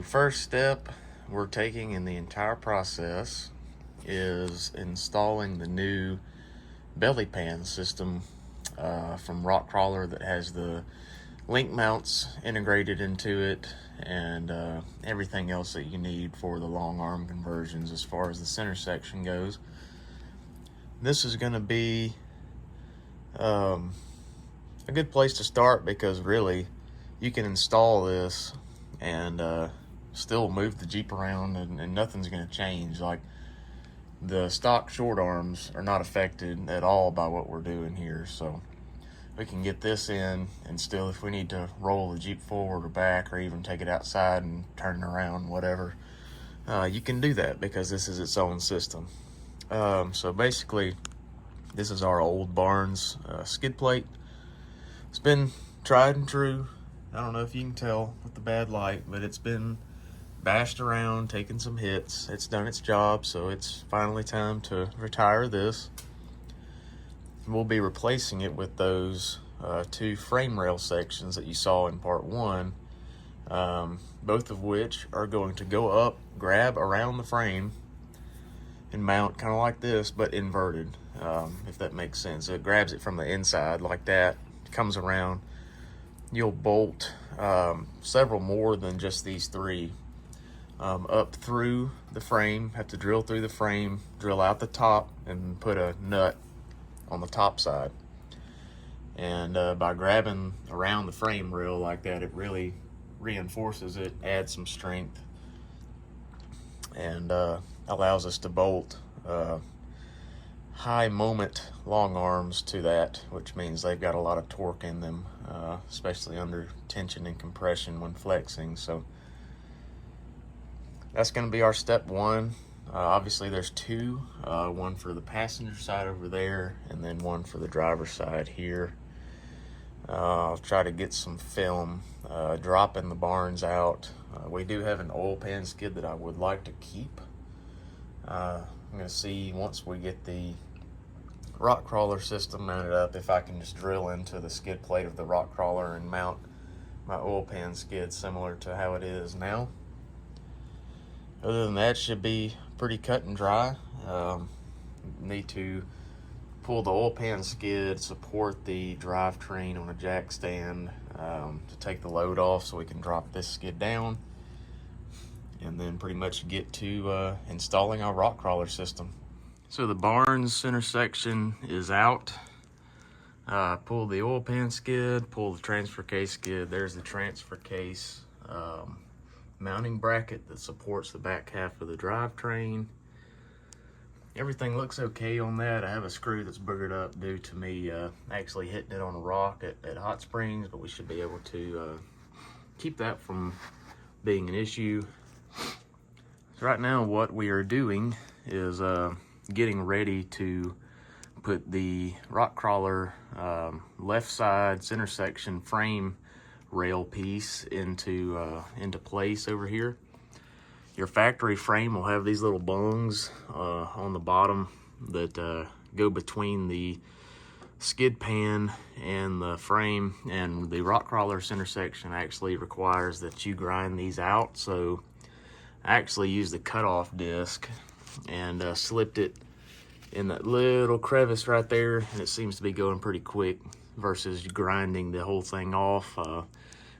first step we're taking in the entire process is installing the new belly pan system from Rock Krawler that has the link mounts integrated into it and everything else that you need for the long arm conversions as far as the center section goes. This is going to be a good place to start because really you can install this and still move the Jeep around and nothing's going to change. Like, the stock short arms are not affected at all by what we're doing here, so we can get this in and still, if we need to roll the Jeep forward or back or even take it outside and turn it around, whatever, you can do that because this is its own system. So basically this is our old Barnes skid plate. It's been tried and true. I don't know if you can tell with the bad light, but it's been bashed around, taking some hits. It's done its job, so it's finally time to retire this. We'll be replacing it with those two frame rail sections that you saw in part one, both of which are going to go up, grab around the frame, and mount kind of like this, but inverted, if that makes sense. It grabs it from the inside like that, comes around. You'll bolt several more than just these three up through the frame. Have to drill through the frame, drill out the top, and put a nut on the top side. And by grabbing around the frame rail like that, it really reinforces it, adds some strength, and allows us to bolt high moment long arms to that, which means they've got a lot of torque in them, especially under tension and compression when flexing. So that's going to be our step one. Obviously there's two, one for the passenger side over there and then one for the driver's side here. I'll try to get some film dropping the Barnes out. We do have an oil pan skid that I would like to keep. I'm going to see once we get the Rock Krawler system mounted up if I can just drill into the skid plate of the Rock Krawler and mount my oil pan skid similar to how it is now. Other than that, should be pretty cut and dry. Need to pull the oil pan skid, support the drivetrain on a jack stand to take the load off so we can drop this skid down, and then pretty much get to installing our Rock Krawler system. So the Barnes center section is out. Pull the oil pan skid, pull the transfer case skid. There's the transfer case mounting bracket that supports the back half of the drivetrain. Everything looks okay on that. I have a screw that's boogered up due to me actually hitting it on a rock at Hot Springs, but we should be able to keep that from being an issue. So right now what we are doing is getting ready to put the Rock Krawler left side center section frame rail piece into place over here. Your factory frame will have these little bungs on the bottom that go between the skid pan and the frame, and the Rock Krawler center section actually requires that you grind these out. So I actually used the cutoff disc and slipped it in that little crevice right there, and it seems to be going pretty quick versus grinding the whole thing off.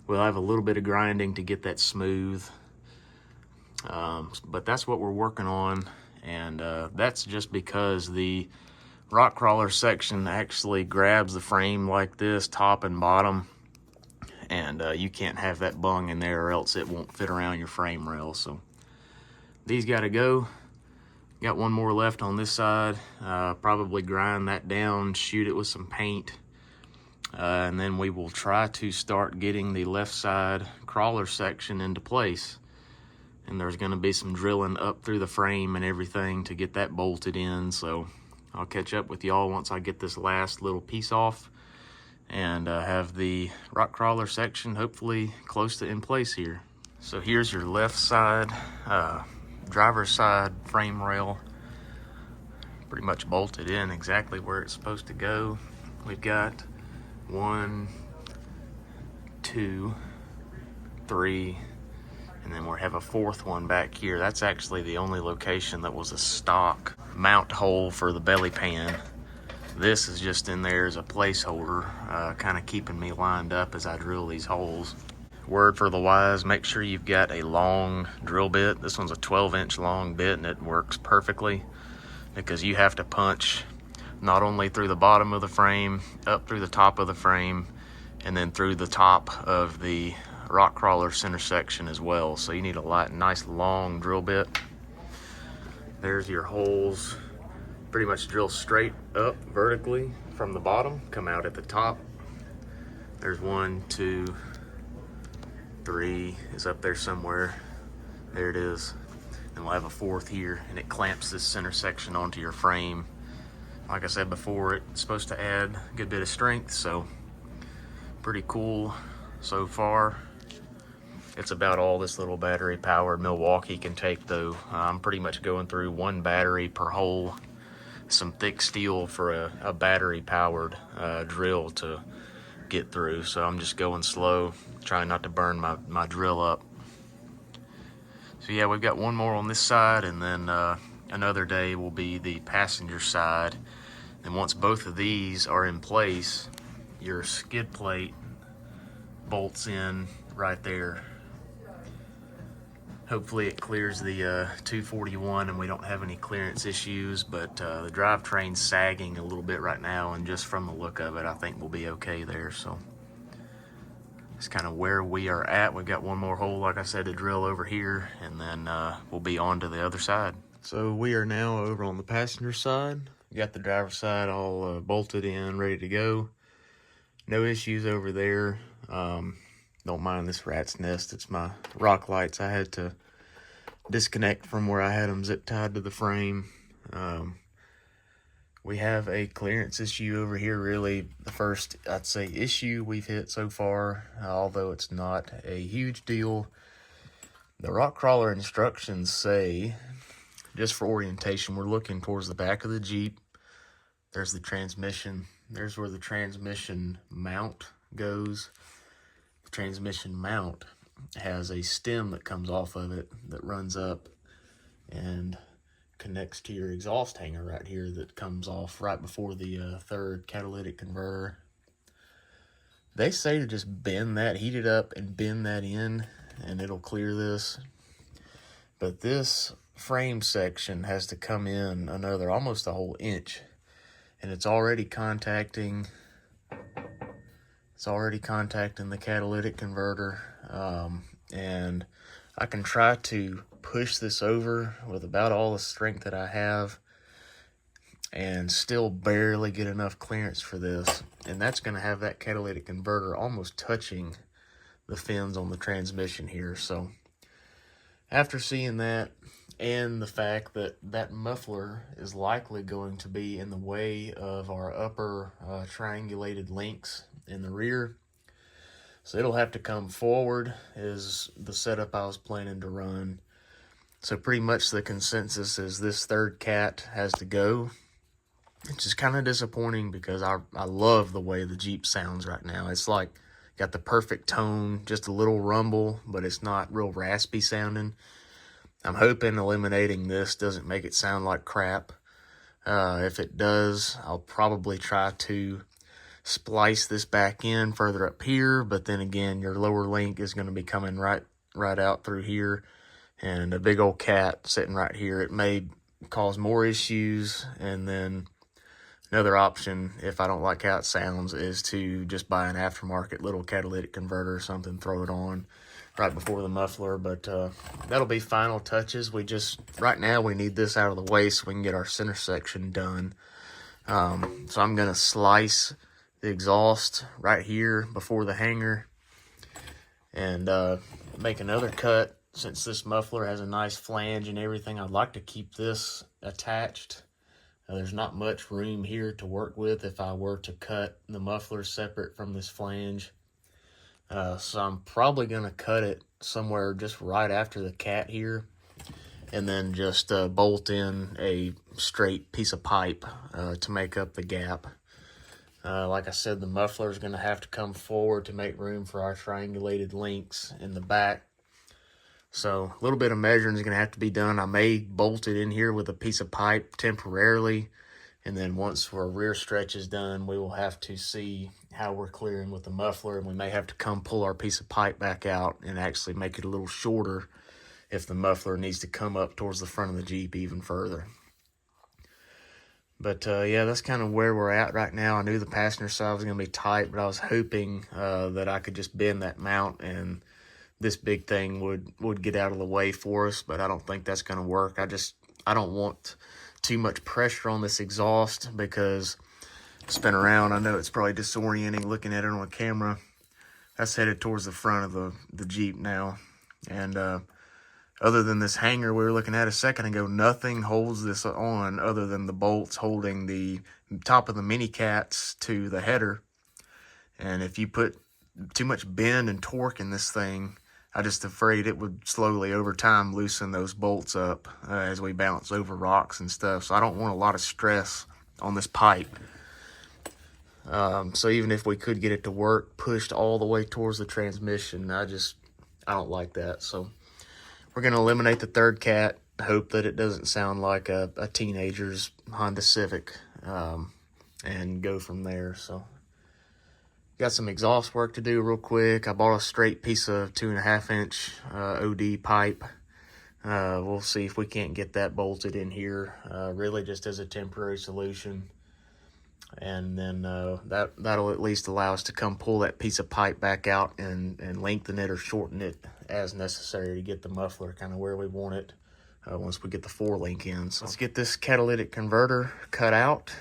We'll have a little bit of grinding to get that smooth, but that's what we're working on, and that's just because the Rock Krawler section actually grabs the frame like this, top and bottom, and you can't have that bung in there or else it won't fit around your frame rail. So these got to go. Got one more left on this side. Probably grind that down, shoot it with some paint, and then we will try to start getting the left side crawler section into place. And there's going to be some drilling up through the frame and everything to get that bolted in. So I'll catch up with y'all once I get this last little piece off and have the Rock Krawler section hopefully close to in place here. So here's your left side driver's side frame rail, pretty much bolted in exactly where it's supposed to go. We've got 1, 2, 3, And then we have a fourth one back here. That's actually the only location that was a stock mount hole for the belly pan. This is just in there as a placeholder, kind of keeping me lined up as I drill these holes. Word for the wise, make sure you've got a long drill bit. This one's a 12-inch long bit, and it works perfectly because you have to punch not only through the bottom of the frame, up through the top of the frame, and then through the top of the Rock Krawler center section as well. So you need a nice long drill bit. There's your holes. Pretty much drill straight up vertically from the bottom, come out at the top. There's 1, 2, 3 is up there somewhere. There it is. And we'll have a fourth here, and it clamps this center section onto your frame. Like I said before, it's supposed to add a good bit of strength, so pretty cool so far. It's about all this little battery powered Milwaukee can take though. I'm pretty much going through 1 battery per hole. Some thick steel for a battery powered drill to get through, so I'm just going slow, trying not to burn my drill up. So yeah, we've got one more on this side, and then another day will be the passenger side. And once both of these are in place, your skid plate bolts in right there. Hopefully it clears the 241 and we don't have any clearance issues, but the drivetrain's sagging a little bit right now, and just from the look of it, I think we'll be okay there. So that's kind of where we are at. We've got one more hole, like I said, to drill over here, and then we'll be on to the other side. So we are now over on the passenger side. We got the driver's side all bolted in, ready to go. No issues over there. Don't mind this rat's nest. It's my rock lights. I had to disconnect from where I had them zip tied to the frame. We have a clearance issue over here. Really, the first, I'd say, issue we've hit so far, although it's not a huge deal. The Rock Krawler instructions say, just for orientation, we're looking towards the back of the Jeep. There's the transmission. There's where the transmission mount goes. The transmission mount has a stem that comes off of it that runs up and connects to your exhaust hanger right here that comes off right before the third catalytic converter. They say to just bend that, heat it up and bend that in, and it'll clear this. But this frame section has to come in another almost a whole inch, and it's already contacting the catalytic converter. And I can try to push this over with about all the strength that I have and still barely get enough clearance for this. And that's going to have that catalytic converter almost touching the fins on the transmission here. So after seeing that, and the fact that that muffler is likely going to be in the way of our upper triangulated links in the rear, so it'll have to come forward, is the setup I was planning to run. So pretty much the consensus is this third cat has to go. It's just kind of disappointing because I love the way the Jeep sounds right now. It's like got the perfect tone, just a little rumble, but it's not real raspy sounding. I'm hoping eliminating this doesn't make it sound like crap. If it does, I'll probably try to splice this back in further up here, but then again, your lower link is going to be coming right out through here, and a big old cat sitting right here. It may cause more issues. And then another option, if I don't like how it sounds, is to just buy an aftermarket little catalytic converter or something, throw it on right before the muffler. But that'll be final touches. Right now we need this out of the way so we can get our center section done. So I'm going to slice the exhaust right here before the hanger and make another cut. Since this muffler has a nice flange and everything, I'd like to keep this attached. There's not much room here to work with if I were to cut the muffler separate from this flange. So I'm probably going to cut it somewhere just right after the cat here, and then just bolt in a straight piece of pipe to make up the gap. Like I said, the muffler is going to have to come forward to make room for our triangulated links in the back. So a little bit of measuring is going to have to be done. I may bolt it in here with a piece of pipe temporarily. And then once our rear stretch is done, we will have to see how we're clearing with the muffler. And we may have to come pull our piece of pipe back out and actually make it a little shorter if the muffler needs to come up towards the front of the Jeep even further. But yeah, that's kind of where we're at right now. I knew the passenger side was going to be tight, but I was hoping that I could just bend that mount and this big thing would get out of the way for us, but I don't think that's going to work. I don't want too much pressure on this exhaust because spin around. I know it's probably disorienting looking at it on camera. That's headed towards the front of the Jeep now. And other than this hanger we were looking at a second ago, nothing holds this on other than the bolts holding the top of the mini cats to the header. And if you put too much bend and torque in this thing, I'm just afraid it would slowly over time loosen those bolts up as we bounce over rocks and stuff. So I don't want a lot of stress on this pipe. So even if we could get it to work pushed all the way towards the transmission, I don't like that. So we're going to eliminate the third cat, hope that it doesn't sound like a teenager's Honda Civic, and go from there. So got some exhaust work to do real quick. I bought a straight piece of 2.5 inch OD pipe. We'll see if we can't get that bolted in here, really just as a temporary solution. And then that'll at least allow us to come pull that piece of pipe back out and lengthen it or shorten it as necessary to get the muffler kind of where we want it once we get the 4-link in. So let's get this catalytic converter cut out,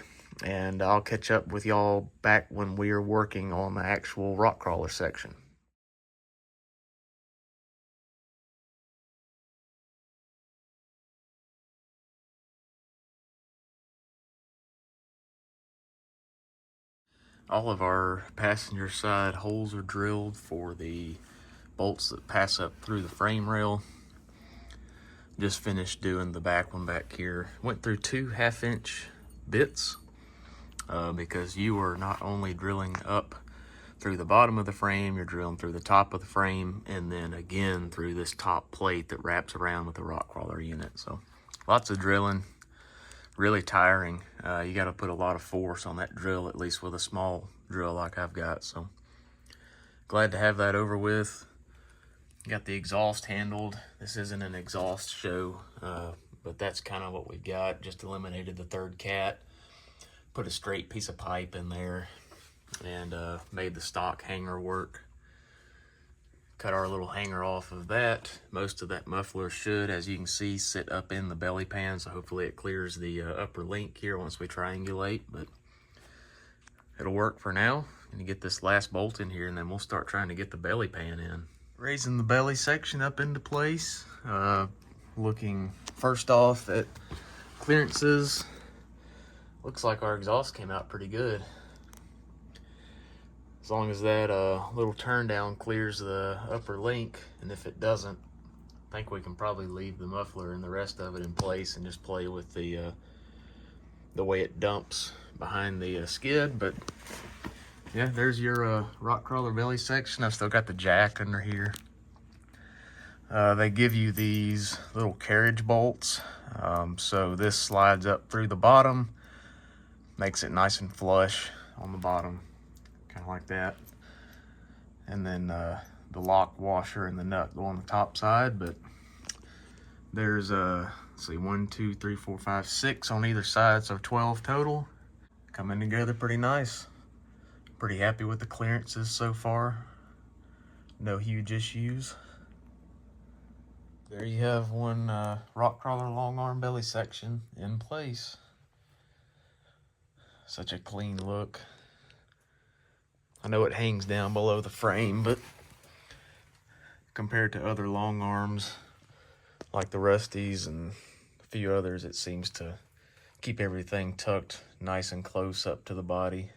and I'll catch up with y'all back when we are working on the actual Rock Krawler section. All of our passenger side holes are drilled for the bolts that pass up through the frame rail. Just finished doing the back one back here. Went through 2 1/2-inch bits because you are not only drilling up through the bottom of the frame, you're drilling through the top of the frame, and then again through this top plate that wraps around with the Rock Krawler unit. So lots of drilling, really tiring. You got to put a lot of force on that drill, at least with a small drill like I've got. So glad to have that over with. Got the exhaust handled. This isn't an exhaust show, but that's kind of what we got. Just eliminated the third cat, put a straight piece of pipe in there, and made the stock hanger work. Cut our little hanger off of that. Most of that muffler should, as you can see, sit up in the belly pan, so hopefully it clears the upper link here once we triangulate, but it'll work for now. Gonna get this last bolt in here, and then we'll start trying to get the belly pan in. Raising the belly section up into place. Looking first off at clearances. Looks like our exhaust came out pretty good. As long as that little turn down clears the upper link, and if it doesn't, I think we can probably leave the muffler and the rest of it in place and just play with the way it dumps behind the skid. But yeah, there's your Rock Krawler belly section. I've still got the jack under here. They give you these little carriage bolts. So this slides up through the bottom, makes it nice and flush on the bottom, kind of like that. And then the lock washer and the nut go on the top side, but there's let's see, 1, 2, 3, 4, 5, 6 on either side, so 12 total. Coming together pretty nice. Pretty happy with the clearances so far. No huge issues. There you have one Rock Krawler long arm belly section in place. Such a clean look. I know it hangs down below the frame, but compared to other long arms like the Rusties and a few others, it seems to keep everything tucked nice and close up to the body.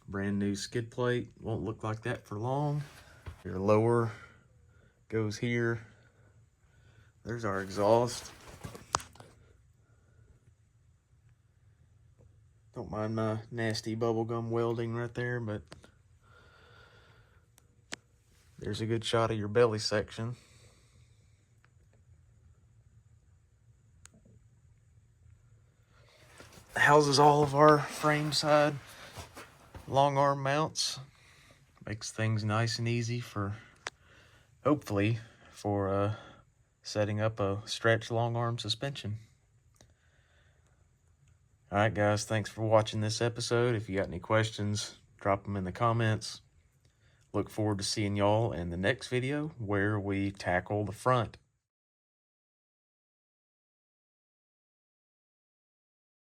Brand new skid plate, won't look like that for long. Your lower goes here. There's our exhaust. Don't mind my nasty bubblegum welding right there, but There's a good shot of your belly section. Houses all of our frame side long arm mounts. Makes things nice and easy for, hopefully, for setting up a stretch long arm suspension. All right, guys, thanks for watching this episode. If you got any questions, drop them in the comments. Look forward to seeing y'all in the next video where we tackle the front.